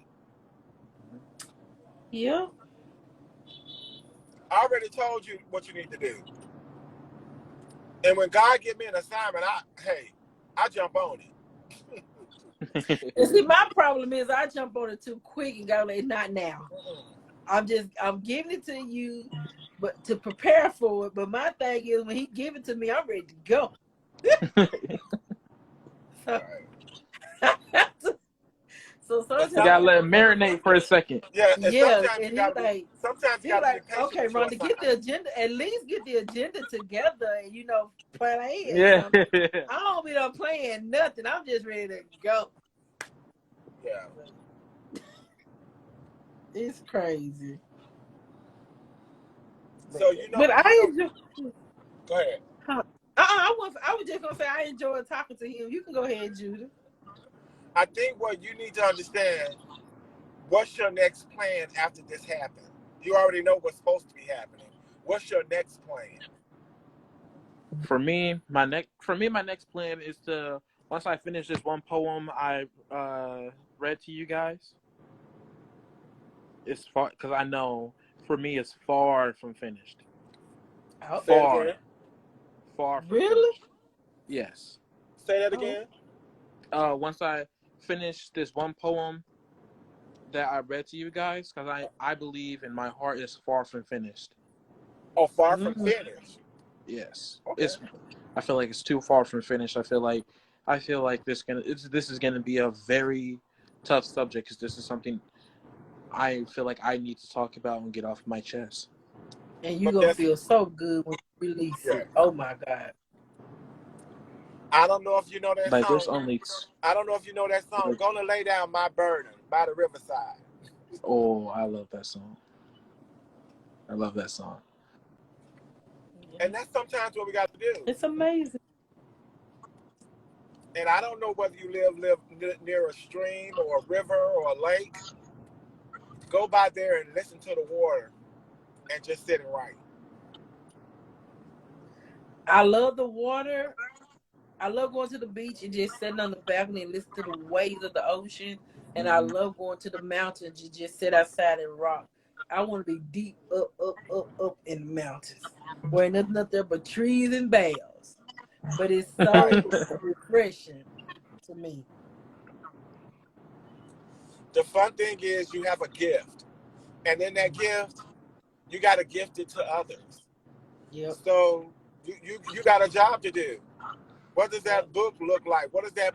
yep. I already told you what you need to do. And when God give me an assignment, I jump on it. And see, my problem is I jump on it too quick and go like, not now. I'm giving it to you, but to prepare for it. But my thing is, when he give it to me, I'm ready to go. So, so And You sometimes, gotta let it marinate for a second. yeah, and yeah, and sometimes you he gotta be like, patient okay, with your Rhonda, get the assignment. agenda, at least get the agenda together, and plan ahead. Yeah. So I don't be done playing nothing. I'm just ready to go. Yeah. It's crazy. So But I enjoy. go ahead. I was just gonna say I enjoyed talking to him. You can go ahead, Judah. I think what you need to understand, what's your next plan after this happens? You already know what's supposed to be happening. What's your next plan? For me, my next plan is to once I finish this one poem I read to you guys. It's far because I know for me it's far from finished. Oh, Say it Far, again. far from really? finished. Yes. Say that Oh, again. Once I finish this one poem that I read to you guys because I believe in my heart is far from finished. Oh, far from finished. Yes, Okay. I feel like it's too far from finished. I feel like this is gonna be a very tough subject because this is something I feel like I need to talk about and get off my chest. And you're But gonna that's feel so good when you release yeah. it. Oh my God. I don't know if you know that Like there's song. only I don't know if you know that song. Gonna lay down my burden by the riverside. oh, I love that song. I love that song. And that's sometimes what we got to do. It's amazing. And I don't know whether you live near a stream or a river or a lake. Go by there and listen to the water and just sit and write. I love the water. I love going to the beach and just sitting on the balcony and listen to the waves of the ocean. And I love going to the mountains and just sit outside and rock. I want to be deep up in the mountains where nothing up there but trees and boughs. But it's Right. so refreshing to me. The fun thing is you have a gift. And in that gift, you got to gift it to others. Yep. So you got a job to do. What does that book look like? What does that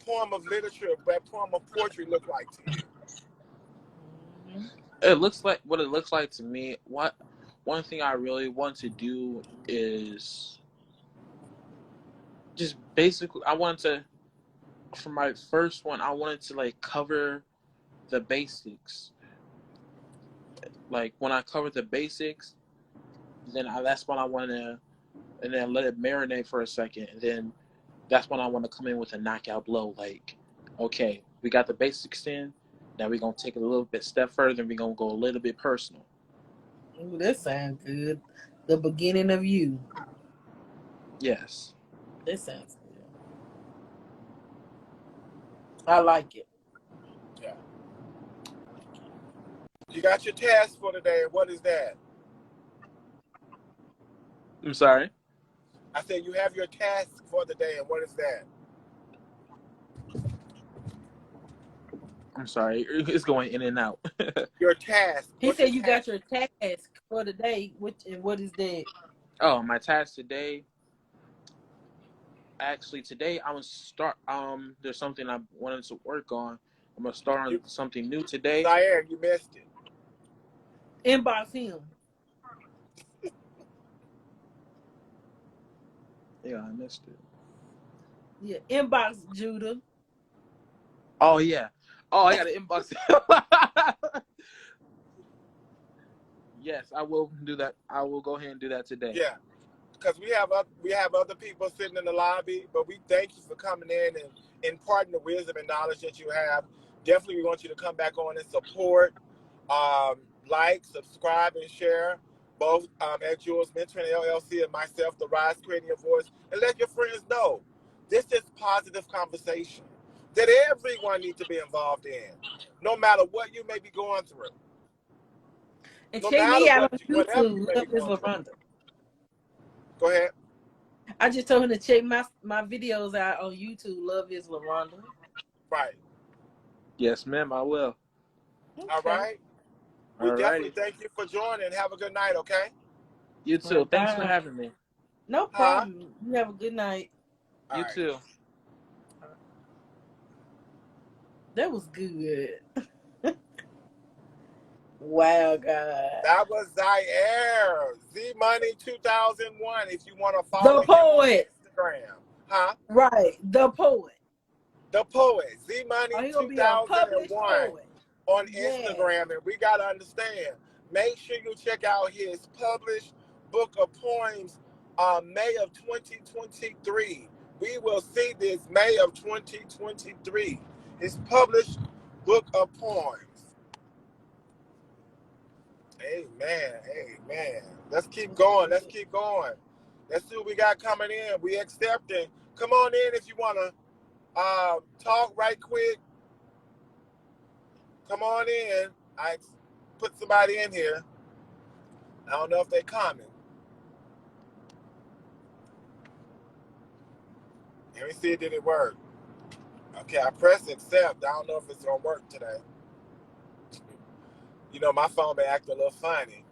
poem of literature, that poem of poetry look like to you? It looks like what it looks like to me. One thing I really want to do is just basically I wanted to for my first one I wanted to like cover the basics. Like when I cover the basics, that's when I want to and then let it marinate for a second, and then that's when I want to come in with a knockout blow. Like, okay, we got the basics in. Now we're gonna take it a little bit step further, and we're gonna go a little bit personal. Ooh, that sounds good. The beginning of you. Yes. That sounds good. I like it. Yeah. You got your task for today, and what is that? I'm sorry. I said you have your task for the day, and what is that? I'm sorry. It's going in and out. Your task. He What's your said you got task? your task for the day. What is that? Oh, my task today. Actually, today I'm gonna start. There's something I wanted to work on. I'm gonna start on something new today. Zaire, you missed it. Inbox him. Yeah, I missed it. Yeah, inbox Judah. Oh yeah. Oh, I got an inbox. Yes, I will do that. I will go ahead and do that today. Yeah, because we have other people sitting in the lobby, but we thank you for coming in and imparting the wisdom and knowledge that you have. Definitely, we want you to come back on and support, like, subscribe, and share. Both at Jewels Mentoring LLC and myself, The Rise Creating Your Voice, and let your friends know this is positive conversation that everyone needs to be involved in, no matter what you may be going through, And no check matter me out on whatever you YouTube. may be Love is going through. LaRonda. Go ahead. I just told him to check my videos out on YouTube. Love is LaRonda. Right. Yes, ma'am. I will. Okay. All right. We All definitely righty. thank you for joining. Have a good night, okay? You too. Thanks for Bye. having me. No Huh? problem. You have a good night. All You right. too. That was good. Wow, God. That was Zaire. Z Money 2001 if you want to follow The him on poet. Instagram. Huh? Right. The poet. The poet. Z Oh, Money he gonna be a published 2001 poet. on Yeah. Instagram. And we got to understand, make sure you check out his published book of poems May of 2023. We will see this May of 2023. His published book of poems. Amen. Amen. Let's keep going. Let's keep going. Let's see what we got coming in. We accepting. Come on in if you want to talk right quick. Come on in. I put somebody in here. I don't know if they're coming. Let me see, did it work? Okay, I pressed accept. I don't know if it's going to work today. You know, my phone been acting a little funny.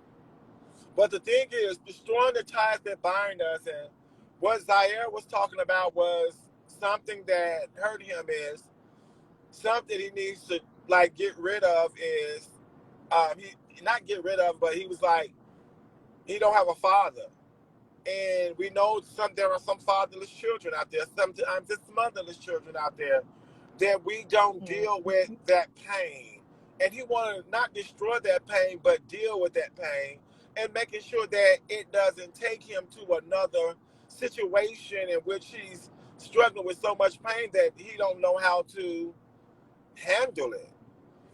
But the thing is, destroying the ties that bind us, and what Zaire was talking about was something that hurt him is something he needs to like get rid of is he not get rid of, but he was like he don't have a father. And we know there are some fatherless children out there, sometimes it's motherless children out there that we don't deal with Mhm. that pain. And he wanted to not destroy that pain, but deal with that pain and making sure that it doesn't take him to another situation in which he's struggling with so much pain that he don't know how to handle it.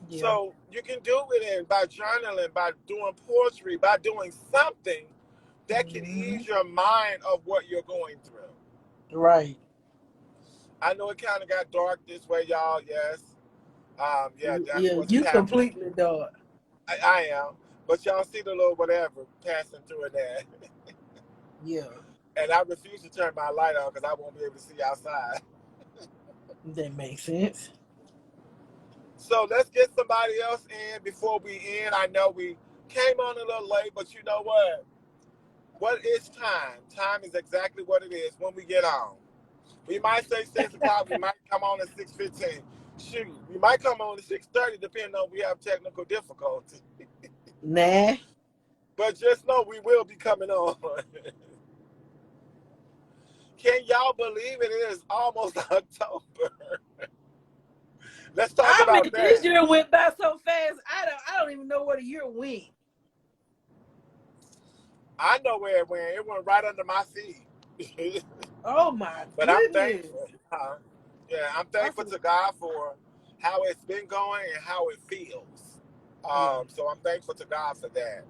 Yeah. So you can do it by journaling, by doing poetry, by doing something that can Hmm. ease your mind of what you're going through. Right. I know it kind of got dark this way, y'all. Yes. Yeah, that's Yeah, what's you happening. completely dog. I am. But y'all see the little whatever passing through it there. Yeah, And I refuse to turn my light on because I won't be able to see outside. that makes sense. So let's get somebody else in before we end. I know we came on a little late, but you know what? What is time? Time is exactly what it is when we get on. We might say 6 o'clock. We might come on at 6:15. Shoot, we might come on at 6:30, depending on if we have technical difficulty. Nah, But just know we will be coming on. Can y'all believe it? It is almost October. Let's talk I about mean this that. year went by so fast. I don't even know where the year went. I know where it went. It went right under my feet. Oh my But I'm goodness. thankful. Yeah, I'm I thankful said, to God for how it's been going and how it feels. yeah. So I'm thankful to God for that.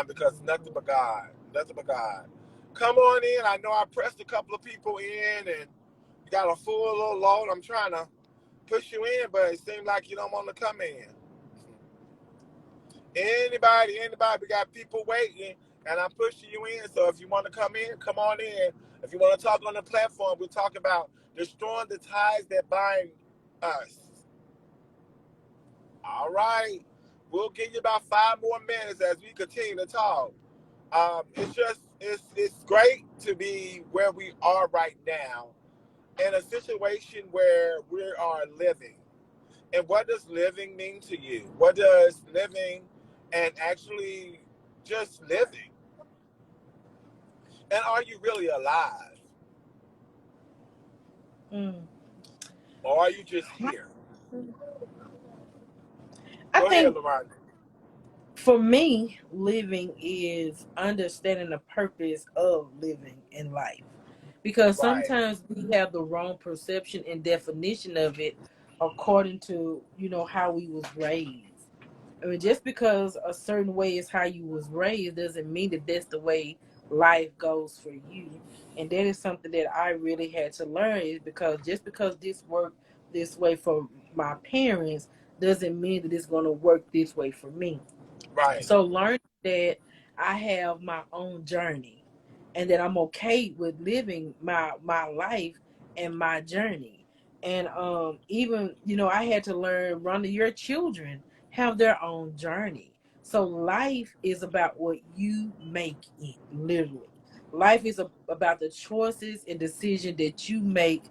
Because nothing Mhm. but God. Nothing but God. Come on in. I know I pressed a couple of people in and got a full little load. I'm trying to push you in, but it seems like you don't want to come in. Anybody, we got people waiting, and I'm pushing you in. So if you want to come in, come on in. If you want to talk on the platform, we're talking about destroying the ties that bind us. All right. We'll give you about 5 more minutes as we continue to talk. It's great to be where we are right now in a situation where we are living. And what does living mean to you? What does living and actually just living? And are you really alive? Mm. Or are you just here? I Go ahead, think LaRonda. for me, living is understanding the purpose of living in life. Because Right, sometimes we have the wrong perception and definition of it according to, how we was raised. I mean, just because a certain way is how you was raised doesn't mean that that's the way life goes for you. And that is something that I really had to learn is because just because this worked this way for my parents doesn't mean that it's going to work this way for me. right, So learning that I have my own journey and that I'm okay with living my life and my journey. And even, I had to learn, Rhonda, your children have their own journey. So life is about what you make it, literally. Life is about the choices and decision that you make,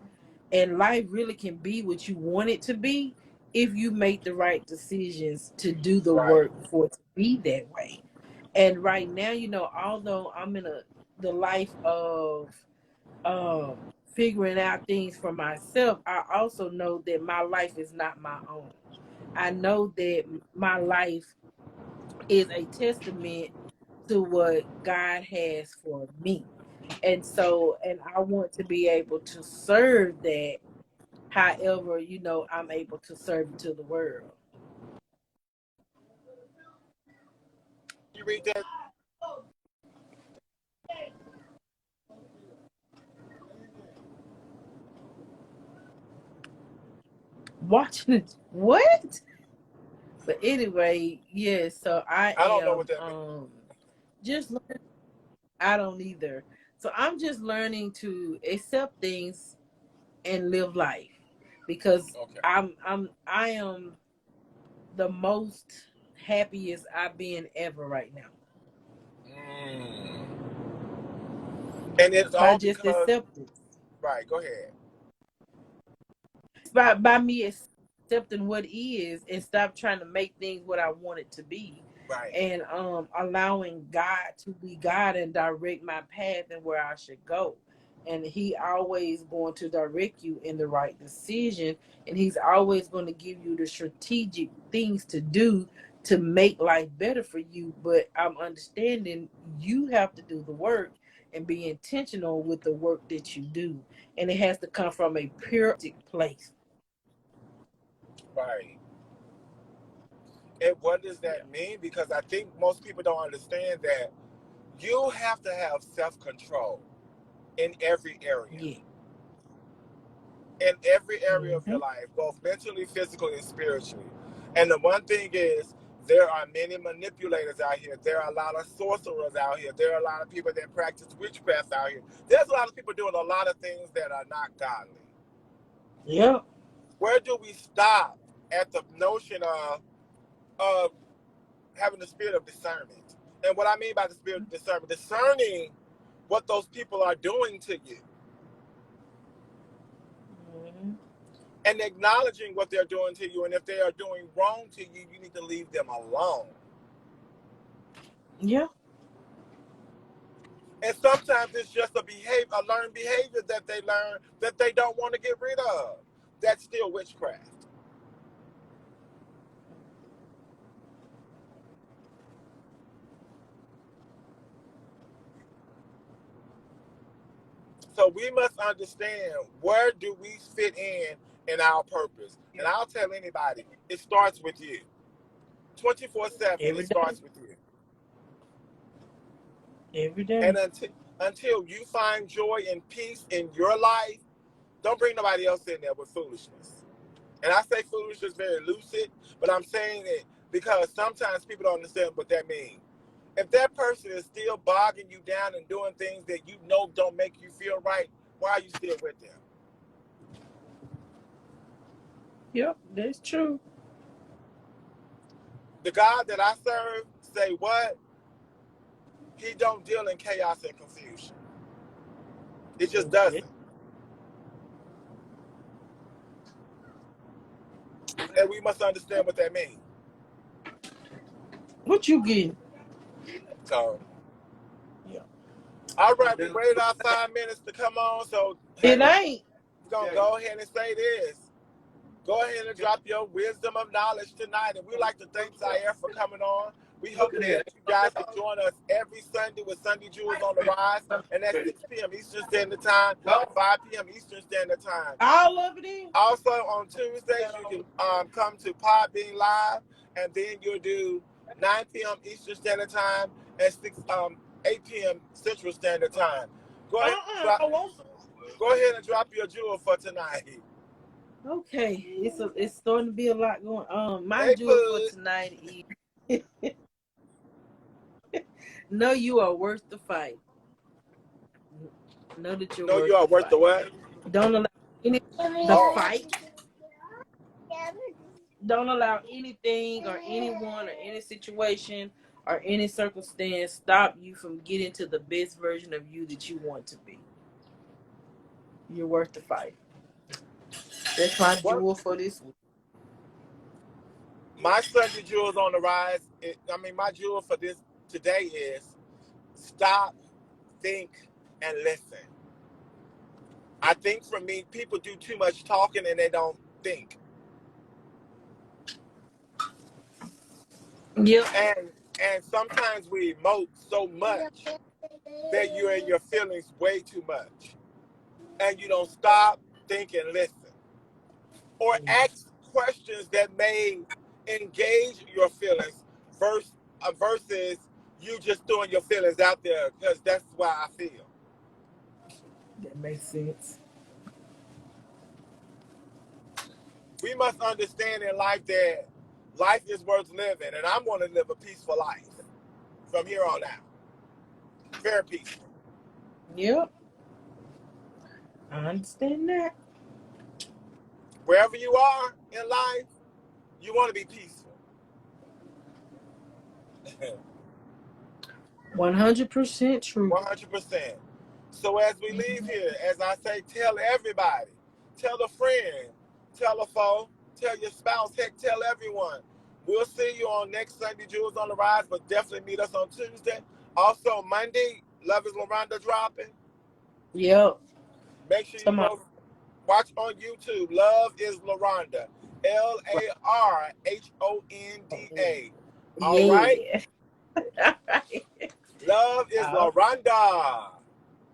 and life really can be what you want it to be if you make the right decisions to do the right, work for it to be that way. And right now, although I'm in the life of figuring out things for myself, I also know that my life is not my own. I know that my life is a testament to what God has for me. And so, and I want to be able to serve that however, I'm able to serve it to the world. you read that? Watching it, what? But anyway, yeah, so I I don't know what am that means. just learning. I don't either. So I'm just learning to accept things and live life because Okay. I am the most happiest I've been ever right now. Mm. And it's By all just because, acceptance. right, go ahead. By me accepting what is and stop trying to make things what I want it to be. Right. And allowing God to be God and direct my path and where I should go. And he always going to direct you in the right decision, and he's always going to give you the strategic things to do to make life better for you. But I'm understanding you have to do the work and be intentional with the work that you do, and it has to come from a pure place. Right. And what does Yeah. that mean? Because I think most people don't understand that you have to have self-control in every area. Yeah. In every area of Mm-hmm. your life, both mentally, physically, and spiritually. And the one thing is, there are many manipulators out here. There are a lot of sorcerers out here. There are a lot of people that practice witchcraft out here. There's a lot of people doing a lot of things that are not godly. Yeah. Where do we stop at the notion of having the spirit of discernment? And what I mean by the spirit of discernment, discerning what those people are doing to you Mm-hmm. and acknowledging what they're doing to you. And if they are doing wrong to you, you need to leave them alone. Yeah. And sometimes it's just a learned behavior that they learn that they don't want to get rid of. That's still witchcraft. So we must understand, where do we fit in our purpose? And I'll tell anybody, it starts with you. 24/7, it Every day. starts with you. Every And day. until you find joy and peace in your life, don't bring nobody else in there with foolishness. And I say foolishness very lucid, but I'm saying it because sometimes people don't understand what that means. If that person is still bogging you down and doing things that you know don't make you feel right, why are you still with them? Yep, that's true. The God that I serve, say what? He don't deal in chaos and confusion. It just doesn't. And we must understand what that means. What you getting? So, Yeah. all right, we waited our 5 minutes to come on. So, It hey, ain't. we're going to go ahead and say this. Go ahead and drop your wisdom of knowledge tonight. And we'd like to thank Zaire for coming on. We hope that you guys can join us every Sunday with Sunday Jewels on the Rise. And at 6 p.m. Eastern Standard Time, 5 p.m. Eastern Standard Time. All of it in? Also, on Tuesdays, you can come to Podbean Live. And then you'll do 9 p.m. Eastern Standard Time and 8 p.m. Central Standard Time. Go ahead and drop your jewel for tonight. Okay, it's starting to be a lot going on. My Hey, jewel for tonight is know you are worth the fight. Know that you're know you are worth the what? Don't allow the fight. Don't allow anything or anyone or any situation or any circumstance stop you from getting to the best version of you that you want to be. You're worth the fight. That's my jewel for this week. My Sunday jewels on the rise. My jewel for this today is stop, think, and listen. I think for me, people do too much talking and they don't think. Yep. And sometimes we emote so much that you're in your feelings way too much. And you don't stop, think, and listen. Or ask questions that may engage your feelings versus you just throwing your feelings out there because that's why I feel. That makes sense. We must understand in life that life is worth living, and I'm going to live a peaceful life from here on out. Very peaceful. Yep. I understand that. Wherever you are in life, you want to be peaceful. 100% true. 100%. So as we leave here, as I say, tell everybody, tell a friend, tell a foe, tell your spouse, heck, tell everyone. We'll see you on next Sunday, Jewels on the Rise, but definitely meet us on Tuesday. Also, Monday, Love is LaRonda dropping. Yep. Make sure you Tomorrow. go watch on YouTube. Love is LaRonda. LaRhonda. All right? Yeah. All right. Love is LaRonda.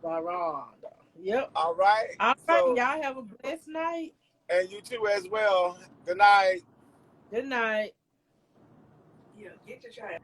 LaRonda. Yep. All right? All right. So, Y'all have a blessed night. and you too as well. Good night. Good night. Yeah, get your child.